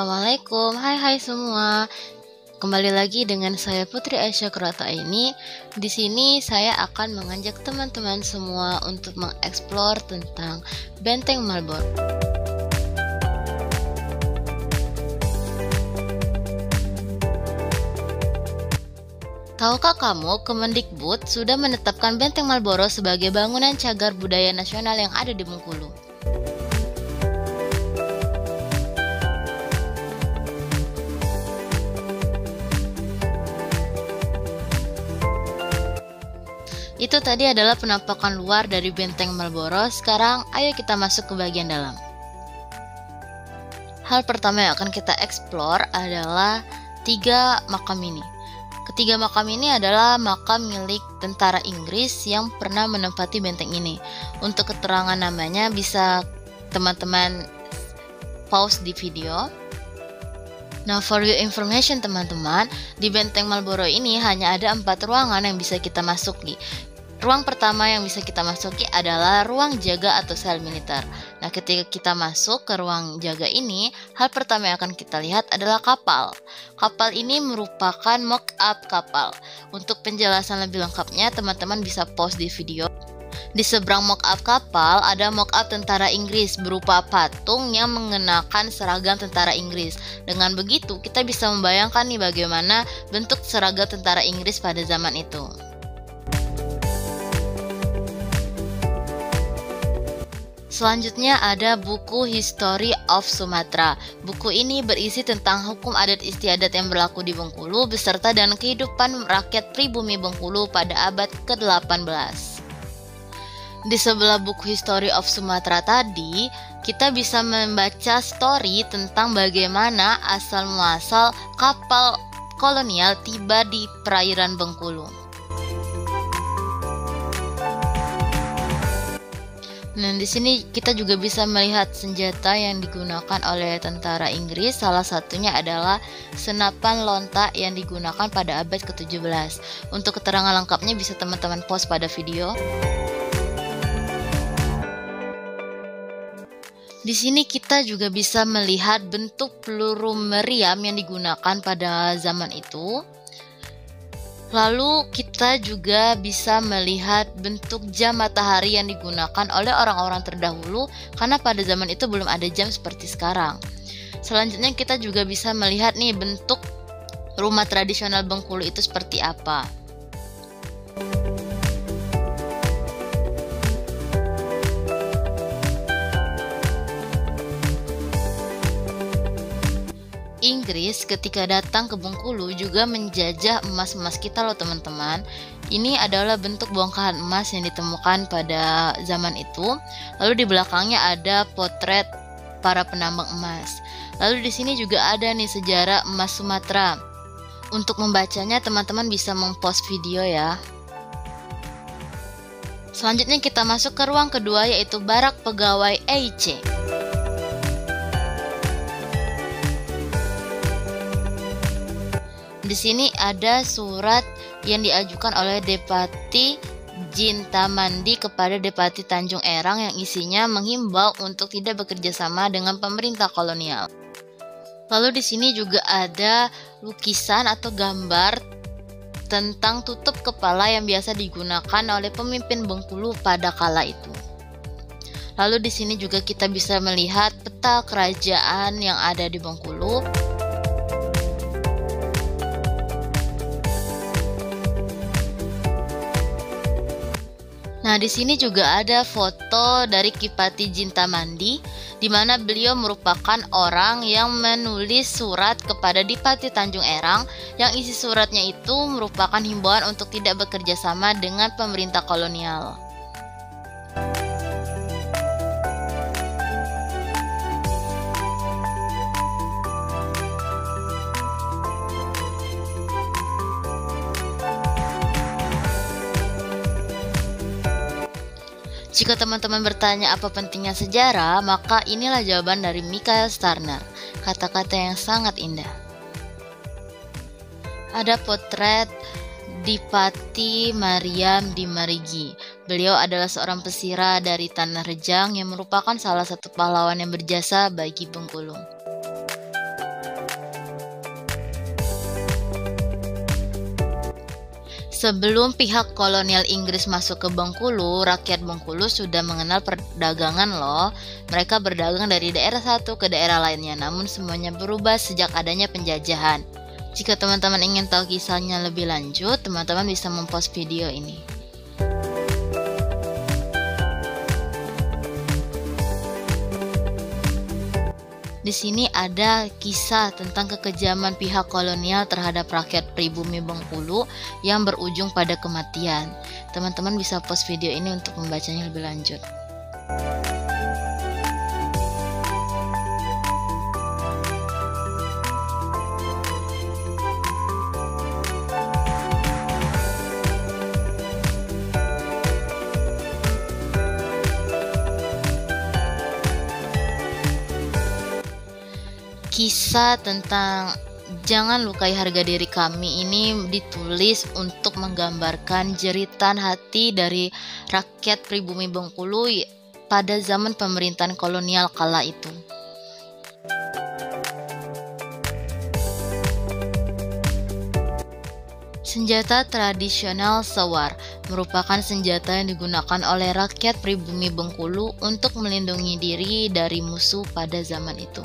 Assalamualaikum, hai semua. Kembali lagi dengan saya Putri Aisyah Kurata ini. Di sini saya akan mengajak teman-teman semua untuk mengeksplor tentang Benteng Marlborough. Tahukah kamu, Kemendikbud sudah menetapkan Benteng Marlborough sebagai bangunan cagar budaya nasional yang ada di Bengkulu. Itu tadi adalah penampakan luar dari Benteng Marlborough. Sekarang ayo kita masuk ke bagian dalam. Hal pertama yang akan kita eksplor adalah 3 makam ini. Ketiga makam ini adalah makam milik tentara Inggris yang pernah menempati benteng ini. Untuk keterangan namanya bisa teman-teman pause di video. Nah, for your information teman-teman, di Benteng Marlborough ini hanya ada 4 ruangan yang bisa kita masuki. Ruang pertama yang bisa kita masuki adalah ruang jaga atau sel militer. Nah, ketika kita masuk ke ruang jaga ini, hal pertama yang akan kita lihat adalah kapal. Kapal ini merupakan mock-up kapal. Untuk penjelasan lebih lengkapnya, teman-teman bisa pause di video. Di seberang mock-up kapal ada mock-up tentara Inggris berupa patung yang mengenakan seragam tentara Inggris. Dengan begitu, kita bisa membayangkan nih bagaimana bentuk seragam tentara Inggris pada zaman itu. Selanjutnya ada buku History of Sumatra. Buku ini berisi tentang hukum adat istiadat yang berlaku di Bengkulu beserta dan kehidupan rakyat pribumi Bengkulu pada abad ke-18. Di sebelah buku History of Sumatra tadi, kita bisa membaca story tentang bagaimana asal-muasal kapal kolonial tiba di perairan Bengkulu. Nah, di sini kita juga bisa melihat senjata yang digunakan oleh tentara Inggris. Salah satunya adalah senapan lonta yang digunakan pada abad ke-17. Untuk keterangan lengkapnya bisa teman-teman pause pada video. Di sini kita juga bisa melihat bentuk peluru meriam yang digunakan pada zaman itu. Lalu kita juga bisa melihat bentuk jam matahari yang digunakan oleh orang-orang terdahulu karena pada zaman itu belum ada jam seperti sekarang. Selanjutnya kita juga bisa melihat nih bentuk rumah tradisional Bengkulu itu seperti apa. Inggris ketika datang ke Bengkulu juga menjajah emas-emas kita loh teman-teman. Ini adalah bentuk bongkahan emas yang ditemukan pada zaman itu. Lalu di belakangnya ada potret para penambang emas. Lalu di sini juga ada nih sejarah emas Sumatera. Untuk membacanya teman-teman bisa mempause video ya. Selanjutnya kita masuk ke ruang kedua yaitu barak pegawai EIC. Di sini ada surat yang diajukan oleh Depati Jintamandi kepada Depati Tanjung Erang yang isinya menghimbau untuk tidak bekerja sama dengan pemerintah kolonial. Lalu di sini juga ada lukisan atau gambar tentang tutup kepala yang biasa digunakan oleh pemimpin Bengkulu pada kala itu. Lalu di sini juga kita bisa melihat peta kerajaan yang ada di Bengkulu. Nah, di sini juga ada foto dari Kipati Jintamandi, di mana beliau merupakan orang yang menulis surat kepada Dipati Tanjung Erang, yang isi suratnya itu merupakan himbauan untuk tidak bekerja sama dengan pemerintah kolonial. Jika teman-teman bertanya apa pentingnya sejarah, maka inilah jawaban dari Michael Starner. Kata-kata yang sangat indah. Ada potret Dipati Mariam di Marigi. Beliau adalah seorang pesira dari Tanah Rejang yang merupakan salah satu pahlawan yang berjasa bagi Bengkulu. Sebelum pihak kolonial Inggris masuk ke Bengkulu, rakyat Bengkulu sudah mengenal perdagangan loh. Mereka berdagang dari daerah satu ke daerah lainnya, namun semuanya berubah sejak adanya penjajahan. Jika teman-teman ingin tahu kisahnya lebih lanjut, teman-teman bisa mempost video ini. Di sini ada kisah tentang kekejaman pihak kolonial terhadap rakyat pribumi Bengkulu yang berujung pada kematian. Teman-teman bisa post video ini untuk membacanya lebih lanjut. Kisah tentang jangan lukai harga diri kami ini ditulis untuk menggambarkan jeritan hati dari rakyat pribumi Bengkulu pada zaman pemerintahan kolonial kala itu. Senjata tradisional sewar merupakan senjata yang digunakan oleh rakyat pribumi Bengkulu untuk melindungi diri dari musuh pada zaman itu.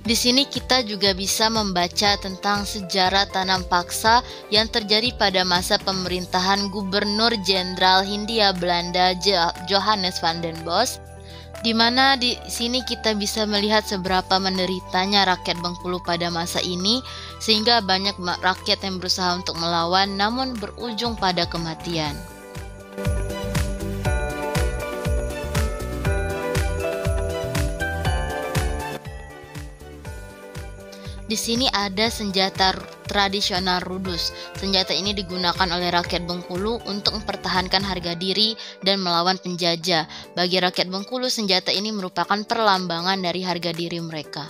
Di sini kita juga bisa membaca tentang sejarah tanam paksa yang terjadi pada masa pemerintahan Gubernur Jenderal Hindia Belanda Johannes van den Bosch, di mana di sini kita bisa melihat seberapa menderitanya rakyat Bengkulu pada masa ini, sehingga banyak rakyat yang berusaha untuk melawan namun berujung pada kematian. Di sini ada senjata tradisional rudus. Senjata ini digunakan oleh rakyat Bengkulu untuk mempertahankan harga diri dan melawan penjajah. Bagi rakyat Bengkulu, senjata ini merupakan perlambangan dari harga diri mereka.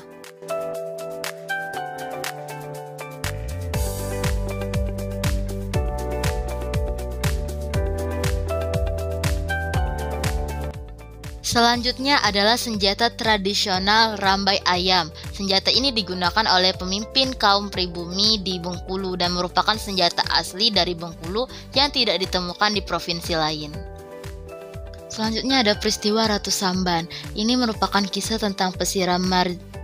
Selanjutnya adalah senjata tradisional rambai ayam. Senjata ini digunakan oleh pemimpin kaum pribumi di Bengkulu dan merupakan senjata asli dari Bengkulu yang tidak ditemukan di provinsi lain. Selanjutnya ada peristiwa Ratu Samban. Ini merupakan kisah tentang pesiram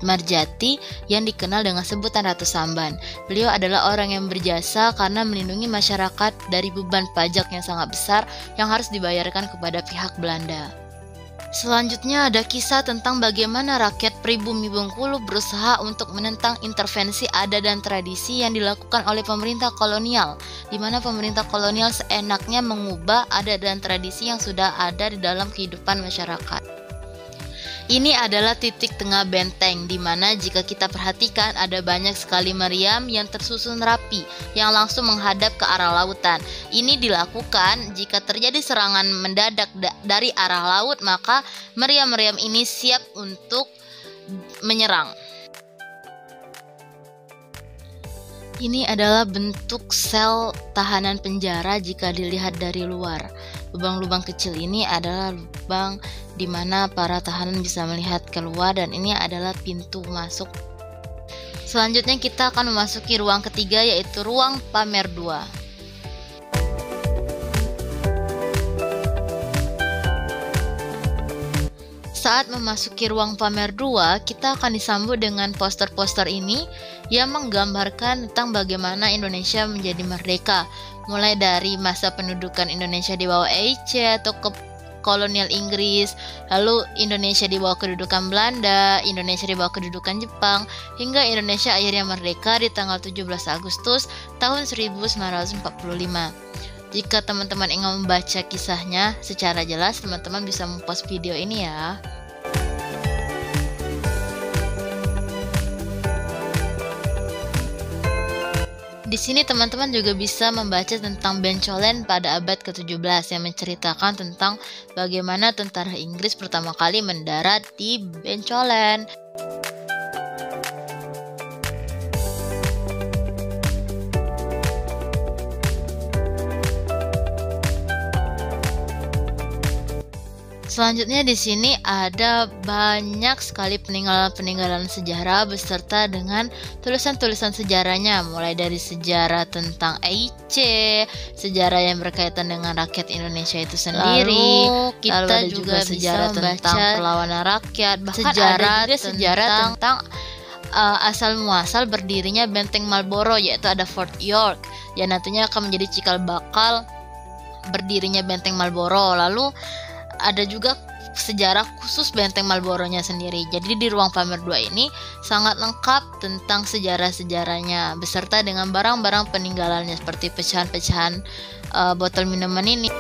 Marjati yang dikenal dengan sebutan Ratu Samban. Beliau adalah orang yang berjasa karena melindungi masyarakat dari beban pajak yang sangat besar yang harus dibayarkan kepada pihak Belanda. Selanjutnya ada kisah tentang bagaimana rakyat pribumi Bengkulu berusaha untuk menentang intervensi adat dan tradisi yang dilakukan oleh pemerintah kolonial, di mana pemerintah kolonial seenaknya mengubah adat dan tradisi yang sudah ada di dalam kehidupan masyarakat. Ini adalah titik tengah benteng, di mana jika kita perhatikan ada banyak sekali meriam yang tersusun rapi yang langsung menghadap ke arah lautan. Ini dilakukan jika terjadi serangan mendadak dari arah laut, maka meriam-meriam ini siap untuk menyerang. Ini adalah bentuk sel tahanan penjara jika dilihat dari luar. Lubang-lubang kecil ini adalah lubang di mana para tahanan bisa melihat keluar, dan ini adalah pintu masuk. Selanjutnya kita akan memasuki ruang ketiga, yaitu ruang pamer 2. Saat memasuki ruang pamer 2, kita akan disambut dengan poster-poster ini yang menggambarkan tentang bagaimana Indonesia menjadi merdeka, mulai dari masa pendudukan Indonesia di bawah EIC atau kolonial Inggris, lalu Indonesia di bawah kedudukan Belanda, Indonesia di bawah kedudukan Jepang, hingga Indonesia akhirnya merdeka di tanggal 17 Agustus tahun 1945. Jika teman-teman ingin membaca kisahnya secara jelas, teman-teman bisa mempost video ini ya. Di sini teman-teman juga bisa membaca tentang Bencolen pada abad ke-17 yang menceritakan tentang bagaimana tentara Inggris pertama kali mendarat di Bencolen. selanjutnya di sini ada banyak sekali peninggalan-peninggalan sejarah beserta dengan tulisan-tulisan sejarahnya, mulai dari sejarah tentang EIC, sejarah yang berkaitan dengan rakyat Indonesia itu sendiri, lalu kita juga sejarah tentang perlawanan rakyat, bahkan ada juga sejarah tentang asal muasal berdirinya Benteng Marlborough, yaitu ada Fort York yang nantinya akan menjadi cikal bakal berdirinya Benteng Marlborough. Lalu ada juga sejarah khusus Benteng Marlborough-nya sendiri. Jadi di ruang pamer 2 ini sangat lengkap tentang sejarah-sejarahnya beserta dengan barang-barang peninggalannya seperti pecahan-pecahan botol minuman ini.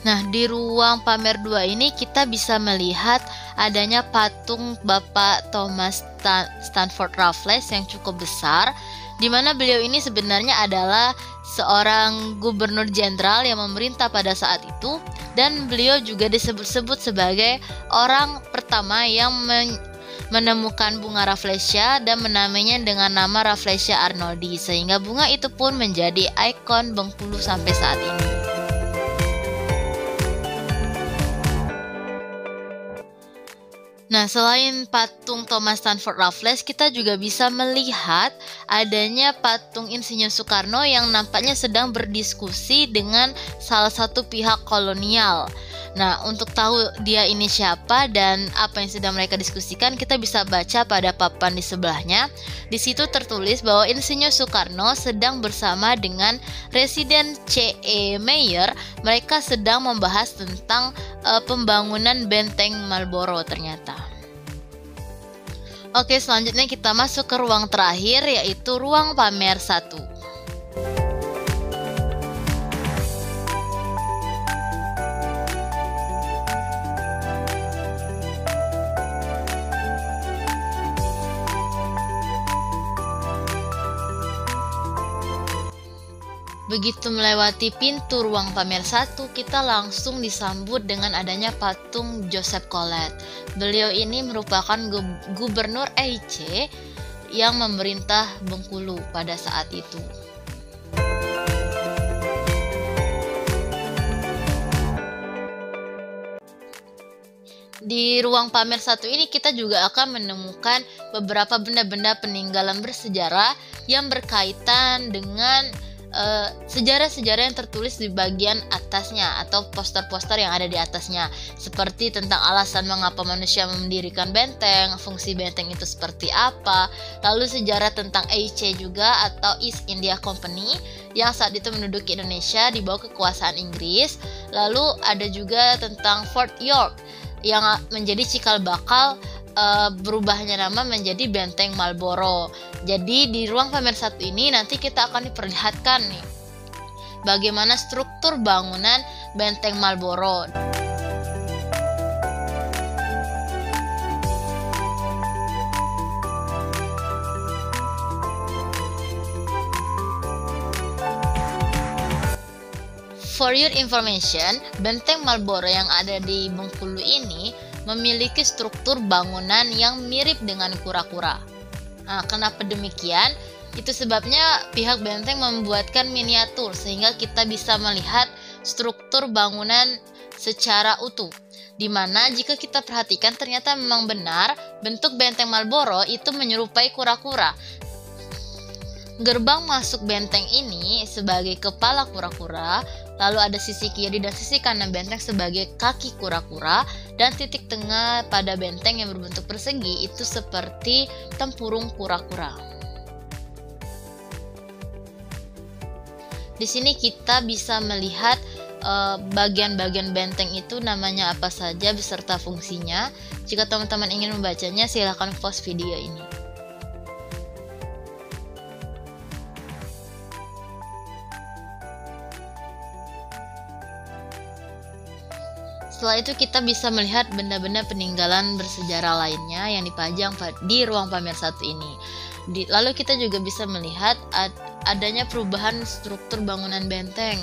Nah, di ruang pamer 2 ini kita bisa melihat adanya patung Bapak Thomas Stanford Raffles yang cukup besar, di mana beliau ini sebenarnya adalah seorang gubernur jenderal yang memerintah pada saat itu, dan beliau juga disebut-sebut sebagai orang pertama yang menemukan bunga Rafflesia dan menamainya dengan nama Rafflesia arnoldi, sehingga bunga itu pun menjadi ikon Bengkulu sampai saat ini. Nah, selain patung Thomas Stanford Raffles, kita juga bisa melihat adanya patung Insinyur Soekarno yang nampaknya sedang berdiskusi dengan salah satu pihak kolonial. Nah, untuk tahu dia ini siapa dan apa yang sedang mereka diskusikan, kita bisa baca pada papan di sebelahnya. Di situ tertulis bahwa Insinyur Soekarno sedang bersama dengan Residen C.E. Mayer. Mereka sedang membahas tentang pembangunan Benteng Marlborough ternyata. Oke, selanjutnya kita masuk ke ruang terakhir, yaitu ruang pamer 1. Begitu melewati pintu ruang pamer 1, kita langsung disambut dengan adanya patung Joseph Collet. Beliau ini merupakan gubernur EIC yang memerintah Bengkulu pada saat itu. Di ruang pamer 1 ini kita juga akan menemukan beberapa benda-benda peninggalan bersejarah yang berkaitan dengan sejarah-sejarah yang tertulis di bagian atasnya atau poster-poster yang ada di atasnya, seperti tentang alasan mengapa manusia mendirikan benteng, fungsi benteng itu seperti apa, lalu sejarah tentang EIC juga atau East India Company yang saat itu menduduki Indonesia di bawah kekuasaan Inggris. Lalu ada juga tentang Fort York yang menjadi cikal bakal berubahnya nama menjadi Benteng Marlborough. Jadi di ruang pamer 1 ini nanti kita akan diperlihatkan nih bagaimana struktur bangunan Benteng Marlborough. For your information, Benteng Marlborough yang ada di Bengkulu ini memiliki struktur bangunan yang mirip dengan kura-kura. Nah, kenapa demikian? Itu sebabnya pihak benteng membuatkan miniatur sehingga kita bisa melihat struktur bangunan secara utuh. Dimana jika kita perhatikan ternyata memang benar bentuk Benteng Marlborough itu menyerupai kura-kura. Gerbang masuk benteng ini sebagai kepala kura-kura, lalu ada sisi kiri dan sisi kanan benteng sebagai kaki kura-kura, dan titik tengah pada benteng yang berbentuk persegi itu seperti tempurung kura-kura. Di sini kita bisa melihat bagian-bagian benteng itu namanya apa saja beserta fungsinya. Jika teman-teman ingin membacanya, silahkan pause video ini. Setelah itu kita bisa melihat benda-benda peninggalan bersejarah lainnya yang dipajang di ruang pamer satu ini. Lalu kita juga bisa melihat adanya perubahan struktur bangunan benteng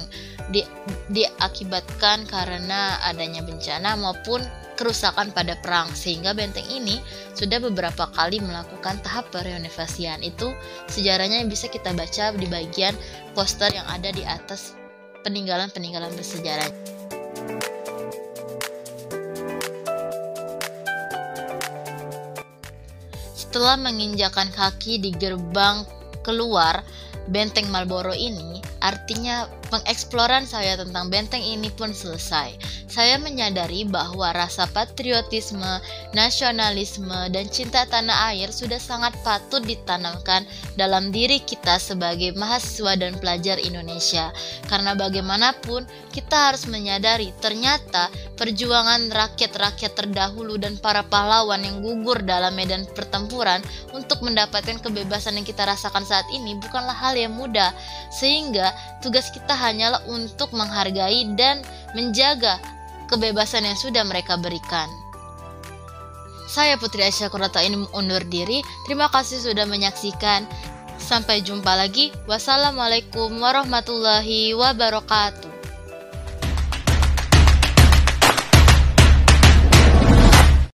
diakibatkan karena adanya bencana maupun kerusakan pada perang, sehingga benteng ini sudah beberapa kali melakukan tahap perenovasian. Itu sejarahnya yang bisa kita baca di bagian poster yang ada di atas peninggalan-peninggalan bersejarah. Setelah menginjakan kaki di gerbang keluar benteng Marlborough ini, artinya pengeksploran saya tentang benteng ini pun selesai. Saya menyadari bahwa rasa patriotisme, nasionalisme, dan cinta tanah air sudah sangat patut ditanamkan dalam diri kita sebagai mahasiswa dan pelajar Indonesia. Karena bagaimanapun, kita harus menyadari ternyata perjuangan rakyat-rakyat terdahulu dan para pahlawan yang gugur dalam medan pertempuran untuk mendapatkan kebebasan yang kita rasakan saat ini bukanlah hal yang mudah. Sehingga tugas kita hanyalah untuk menghargai dan menjaga kebebasan yang sudah mereka berikan. Saya Putri Aisyah Kurata ini undur diri. Terima kasih sudah menyaksikan. Sampai jumpa lagi. Wassalamualaikum warahmatullahi wabarakatuh.